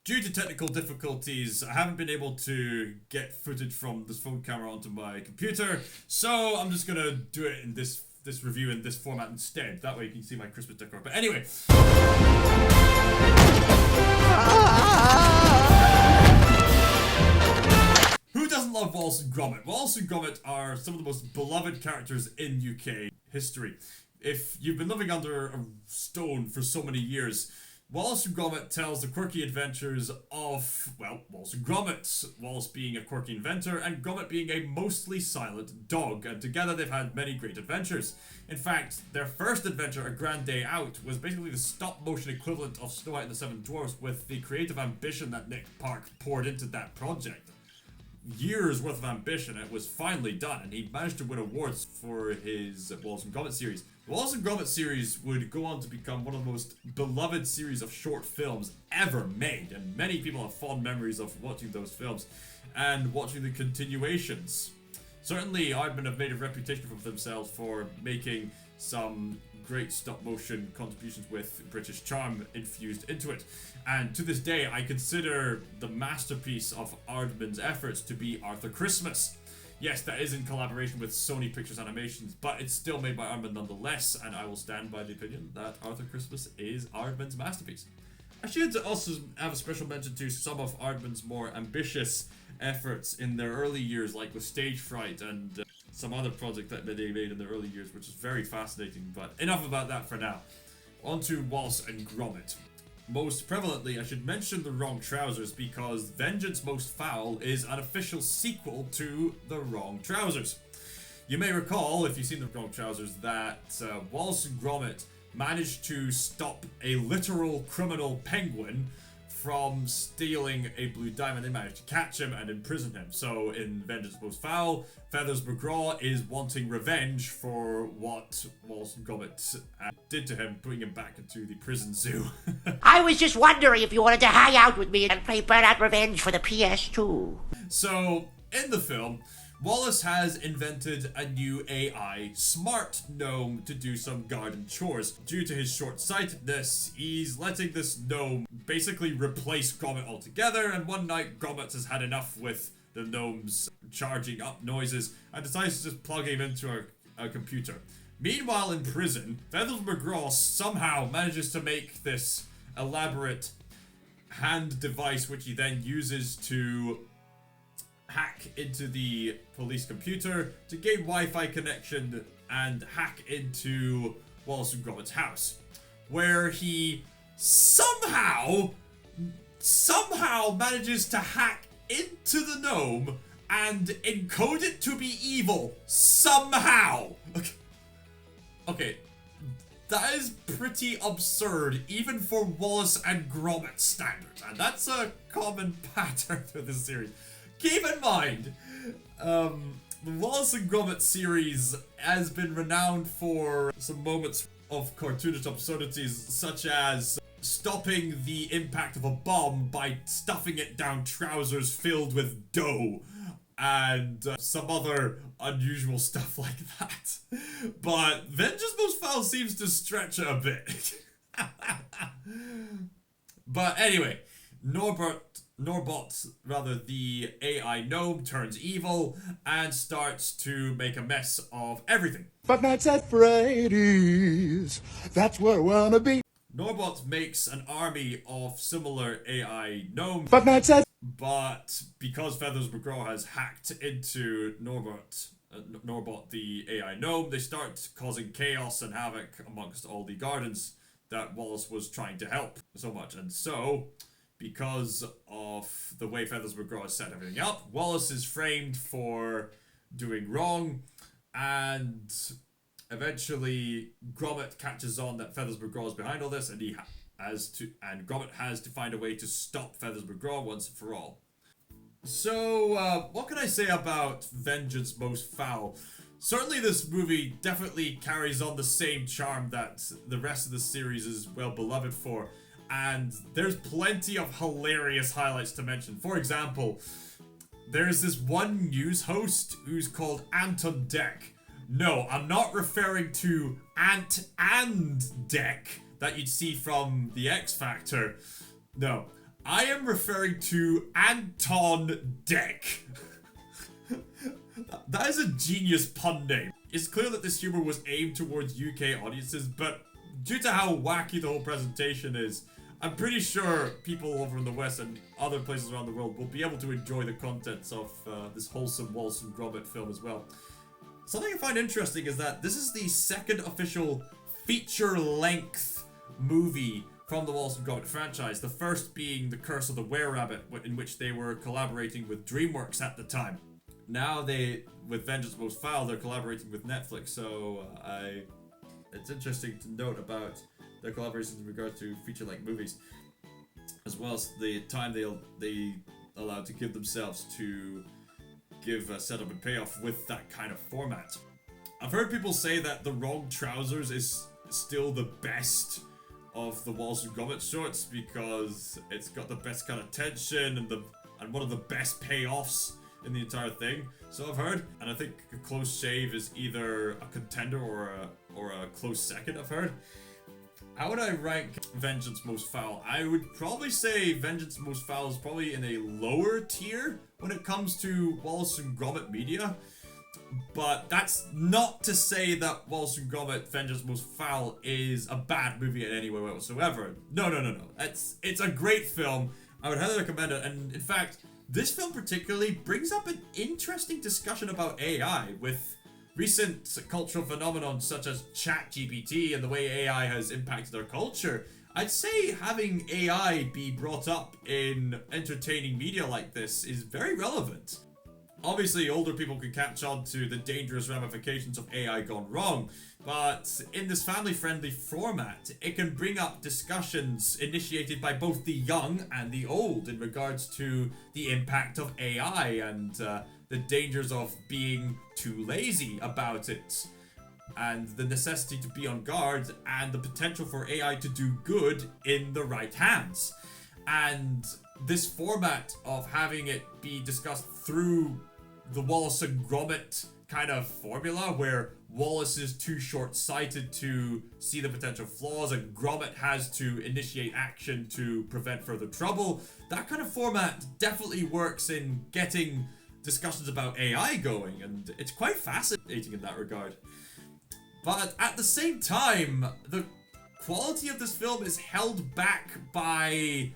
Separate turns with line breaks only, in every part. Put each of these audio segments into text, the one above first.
Due to technical difficulties, I haven't been able to get footage from this phone camera onto my computer, so I'm just gonna do it in this review in this format instead. That way you can see my Christmas decor. But anyway. Who doesn't love Wallace and Gromit? Wallace and Gromit are some of the most beloved characters in UK history. If you've been living under a stone for so many years, Wallace and Gromit tells the quirky adventures of, well, Wallace and Gromit. Wallace being a quirky inventor and Gromit being a mostly silent dog, and together they've had many great adventures. In fact, their first adventure, A Grand Day Out, was basically the stop-motion equivalent of Snow White and the Seven Dwarfs, with the creative ambition that Nick Park poured into that project. Years worth of ambition, it was finally done, and he managed to win awards for his Wallace and Gromit series. The Wallace and Gromit series would go on to become one of the most beloved series of short films ever made, and many people have fond memories of watching those films and watching the continuations. Certainly, Aardman have made a reputation for themselves for making some great stop-motion contributions with British charm infused into it. And to this day, I consider the masterpiece of Aardman's efforts to be Arthur Christmas. Yes, that is in collaboration with Sony Pictures Animations, but it's still made by Aardman nonetheless, and I will stand by the opinion that Arthur Christmas is Aardman's masterpiece. I should also have a special mention to some of Aardman's more ambitious efforts in their early years, like with Stage Fright and some other project that they made in their early years, which is very fascinating, but enough about that for now. On to Wallace and Gromit. Most prevalently, I should mention The Wrong Trousers, because Vengeance Most Fowl is an official sequel to The Wrong Trousers. You may recall, if you've seen The Wrong Trousers, that Wallace and Gromit managed to stop a literal criminal penguin from stealing a blue diamond. They managed to catch him and imprison him. So in Vengeance Most Fowl, Feathers McGraw is wanting revenge for what Wallace and Gromit did to him, putting him back into the prison zoo.
I was just wondering if you wanted to hang out with me and play Burnout Revenge for the PS2.
So, in the film, Wallace has invented a new AI smart gnome to do some garden chores. Due to his short-sightedness, he's letting this gnome basically replace Gromit altogether, and one night Gromit has had enough with the gnome's charging up noises and decides to just plug him into a computer. Meanwhile, in prison, Feathers McGraw somehow manages to make this elaborate hand device, which he then uses to hack into the police computer to gain Wi-Fi connection and hack into Wallace and Gromit's house, where he somehow manages to hack into the gnome and encode it to be evil somehow. Okay, that is pretty absurd, even for Wallace and Gromit standards, and that's a common pattern through this series. Keep in mind, the Wallace and Gromit series has been renowned for some moments of cartoonish absurdities, such as stopping the impact of a bomb by stuffing it down trousers filled with dough, and some other unusual stuff like that. But Vengeance Most Fowl seems to stretch it a bit. But anyway, the AI gnome turns evil and starts to make a mess of everything.
But nights at Freddy's, that's where I wanna be.
Norbot makes an army of similar AI gnomes, but because Feathers McGraw has hacked into Norbot the AI gnome, they start causing chaos and havoc amongst all the gardens that Wallace was trying to help so much. And so, because of the way Feathers McGraw has set everything up, Wallace is framed for doing wrong, and eventually Gromit catches on that Feathers McGraw is behind all this, and Gromit has to find a way to stop Feathers McGraw once and for all. So, what can I say about Vengeance Most Fowl? Certainly this movie definitely carries on the same charm that the rest of the series is well beloved for, and there's plenty of hilarious highlights to mention. For example, there's this one news host who's called Anton Deck. No, I'm not referring to Ant and Deck that you'd see from The X Factor. No, I am referring to Anton Deck. That is a genius pun name. It's clear that this humor was aimed towards UK audiences, but due to how wacky the whole presentation is, I'm pretty sure people over in the West and other places around the world will be able to enjoy the contents of this wholesome Wallace and Gromit film as well. Something I find interesting is that this is the second official feature-length movie from the Wallace and Gromit franchise, the first being The Curse of the Were-Rabbit, in which they were collaborating with DreamWorks at the time. Now with Vengeance Most Fowl, they're collaborating with Netflix, so it's interesting to note about their collaborations in regard to feature-length movies, as well as the time they allowed to give themselves to give a setup and payoff with that kind of format. I've heard people say that The Wrong Trousers is still the best of the Wallace and Gromit shorts because it's got the best kind of tension and one of the best payoffs in the entire thing. So I've heard, and I think A Close Shave is either a contender or a close second. I've heard. How would I rank Vengeance Most Fowl? I would probably say Vengeance Most Fowl is probably in a lower tier when it comes to Wallace and Gromit media. But that's not to say that Wallace and Gromit Vengeance Most Fowl is a bad movie in any way whatsoever. No. It's a great film. I would highly recommend it. And in fact, this film particularly brings up an interesting discussion about AI with recent cultural phenomenon such as ChatGPT and the way AI has impacted our culture. I'd say having AI be brought up in entertaining media like this is very relevant. Obviously, older people can catch on to the dangerous ramifications of AI gone wrong, but in this family-friendly format, it can bring up discussions initiated by both the young and the old in regards to the impact of AI and the dangers of being too lazy about it, and the necessity to be on guard, and the potential for AI to do good in the right hands. And this format of having it be discussed through the Wallace and Gromit kind of formula, where Wallace is too short-sighted to see the potential flaws and Gromit has to initiate action to prevent further trouble, that kind of format definitely works in getting discussions about AI going, and it's quite fascinating in that regard. But at the same time, the quality of this film is held back by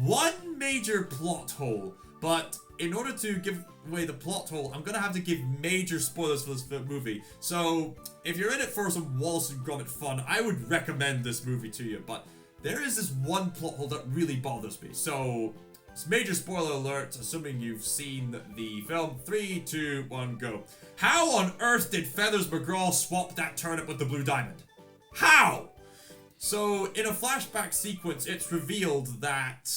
one major plot hole. But in order to give away the plot hole, I'm gonna have to give major spoilers for this movie. So if you're in it for some Wallace and Gromit fun, I would recommend this movie to you. But there is this one plot hole that really bothers me. So it's major spoiler alert, assuming you've seen the film. 3, 2, 1, go. How on earth did Feathers McGraw swap that turnip with the blue diamond? How? So in a flashback sequence, it's revealed that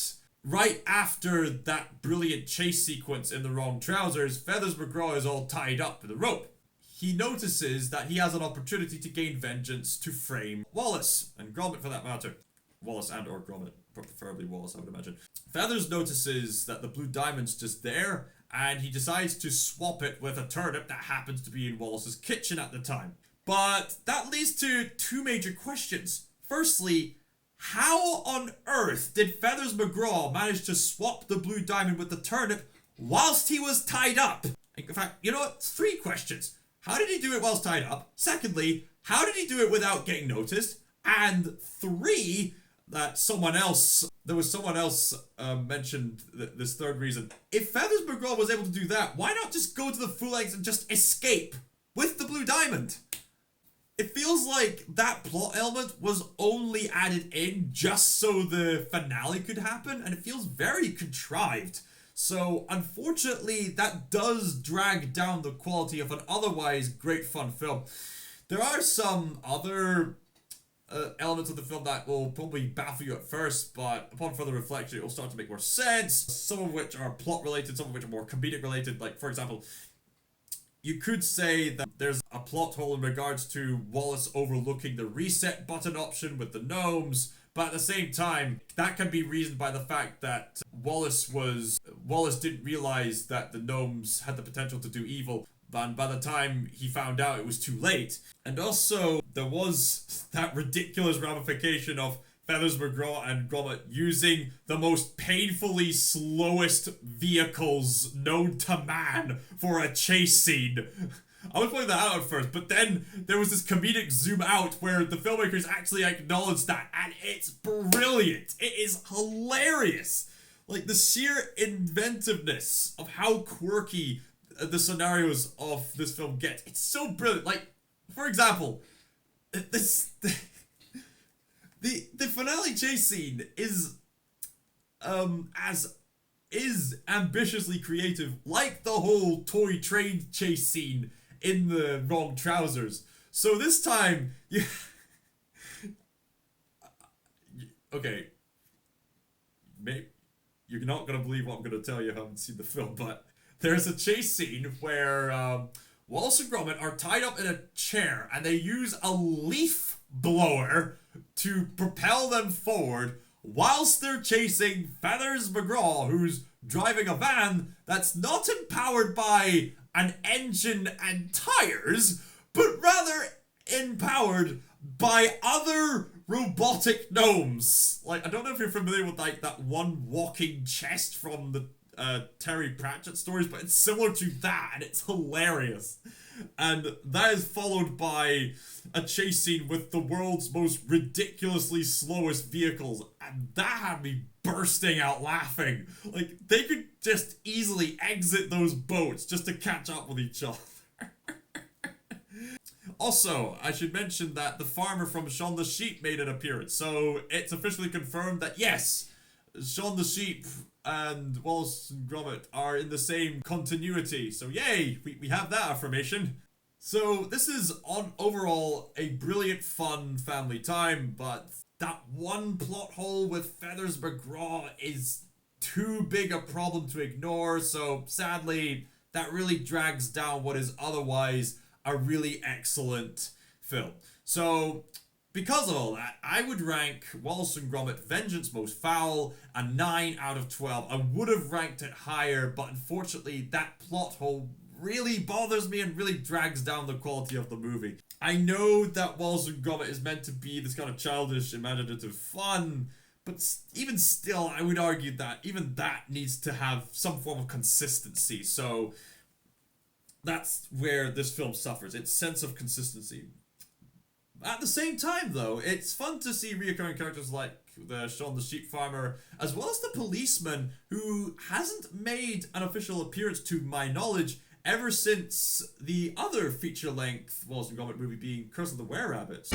right after that brilliant chase sequence in The Wrong Trousers, Feathers McGraw is all tied up with a rope. He notices that he has an opportunity to gain vengeance to frame Wallace, and Gromit for that matter. Wallace and or Gromit, preferably Wallace, I would imagine. Feathers notices that the blue diamond's just there, and he decides to swap it with a turnip that happens to be in Wallace's kitchen at the time. But that leads to two major questions. Firstly, how on earth did Feathers McGraw manage to swap the blue diamond with the turnip whilst he was tied up? In fact, you know what? 3 questions. How did he do it whilst tied up? Secondly, how did he do it without getting noticed? And 3, that there was someone else mentioned this third reason. If Feathers McGraw was able to do that, why not just go to the full length and just escape with the blue diamond? It feels like that plot element was only added in just so the finale could happen, and it feels very contrived. So, unfortunately, that does drag down the quality of an otherwise great fun film. There are some other elements of the film that will probably baffle you at first, but upon further reflection, it will start to make more sense. Some of which are plot related, some of which are more comedic related. Like, for example, you could say that there's a plot hole in regards to Wallace overlooking the reset button option with the gnomes, but at the same time, that can be reasoned by the fact that Wallace didn't realize that the gnomes had the potential to do evil, and by the time he found out, it was too late. And also, there was that ridiculous ramification of Feathers McGraw and Gromit using the most painfully slowest vehicles known to man for a chase scene. I was pointing that out at first, but then there was this comedic zoom out where the filmmakers actually acknowledged that, and it's brilliant. It is hilarious. Like, the sheer inventiveness of how quirky the scenarios of this film get. It's so brilliant. Like, for example, the finale chase scene is ambitiously creative, like the whole toy train chase scene in The Wrong Trousers. So this time, okay, you're not gonna believe what I'm gonna tell you if you haven't seen the film, but there's a chase scene where Wallace and Gromit are tied up in a chair, and they use a leaf blower to propel them forward whilst they're chasing Feathers McGraw, who's driving a van that's not empowered by an engine and tires, but rather empowered by other robotic gnomes. Like, I don't know if you're familiar with like that one walking chest from the Terry Pratchett stories, but it's similar to that, and it's hilarious. And that is followed by a chase scene with the world's most ridiculously slowest vehicles, and that had me bursting out laughing. Like, they could just easily exit those boats just to catch up with each other. Also, I should mention that the farmer from Shaun the Sheep made an appearance, so it's officially confirmed that yes, Shaun the Sheep and Wallace and Gromit are in the same continuity. So yay, we have that affirmation. So this is overall a brilliant, fun family time, but that one plot hole with Feathers McGraw is too big a problem to ignore, so sadly that really drags down what is otherwise a really excellent film. So because of all that, I would rank Wallace and Gromit Vengeance Most Fowl a 9 out of 12. I would have ranked it higher, but unfortunately that plot hole really bothers me and really drags down the quality of the movie. I know that Wallace and Gromit is meant to be this kind of childish, imaginative fun, but even still, I would argue that even that needs to have some form of consistency. So that's where this film suffers, its sense of consistency. At the same time, though, it's fun to see reoccurring characters like the Shaun the Sheep farmer, as well as the policeman, who hasn't made an official appearance to my knowledge ever since the other feature-length Wallace and Gromit movie being Curse of the Were-Rabbits.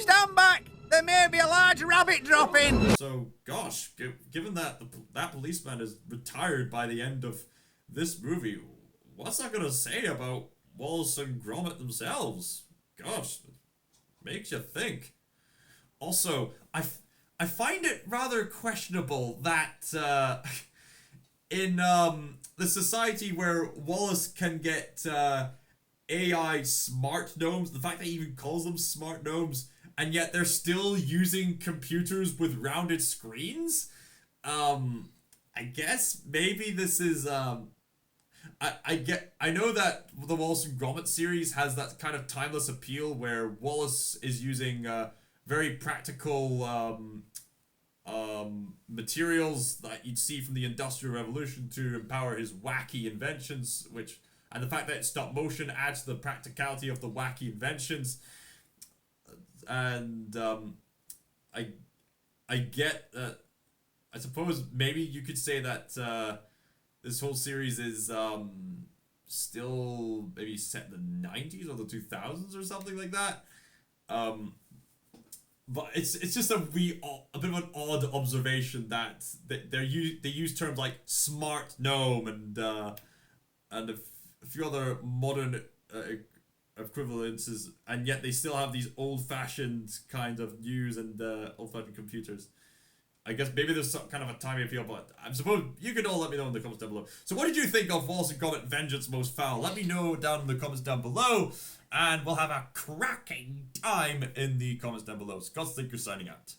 Stand back! There may be a large rabbit dropping!
So, gosh, given that that policeman is retired by the end of this movie, what's that gonna say about Wallace and Gromit themselves? Gosh, makes you think. Also, I find it rather questionable that in the society where Wallace can get AI smart gnomes, the fact that he even calls them smart gnomes, and yet they're still using computers with rounded screens. I guess maybe this is I know that the Wallace and Gromit series has that kind of timeless appeal where Wallace is using very practical materials that you'd see from the Industrial Revolution to empower his wacky inventions, and the fact that it's stop motion adds to the practicality of the wacky inventions. And I get that. I suppose maybe you could say that this whole series is still maybe set in the 90s or the 2000s or something like that. But it's just a bit of an odd observation that they use terms like smart gnome and a few other modern equivalences, and yet they still have these old-fashioned kind of news and old-fashioned computers. I guess maybe there's some kind of a timey appeal, but I suppose you can all let me know in the comments down below. So what did you think of Wallace and Gromit Vengeance Most Fowl? Let me know down in the comments down below, and we'll have a cracking time in the comments down below. ScotsThinker signing out.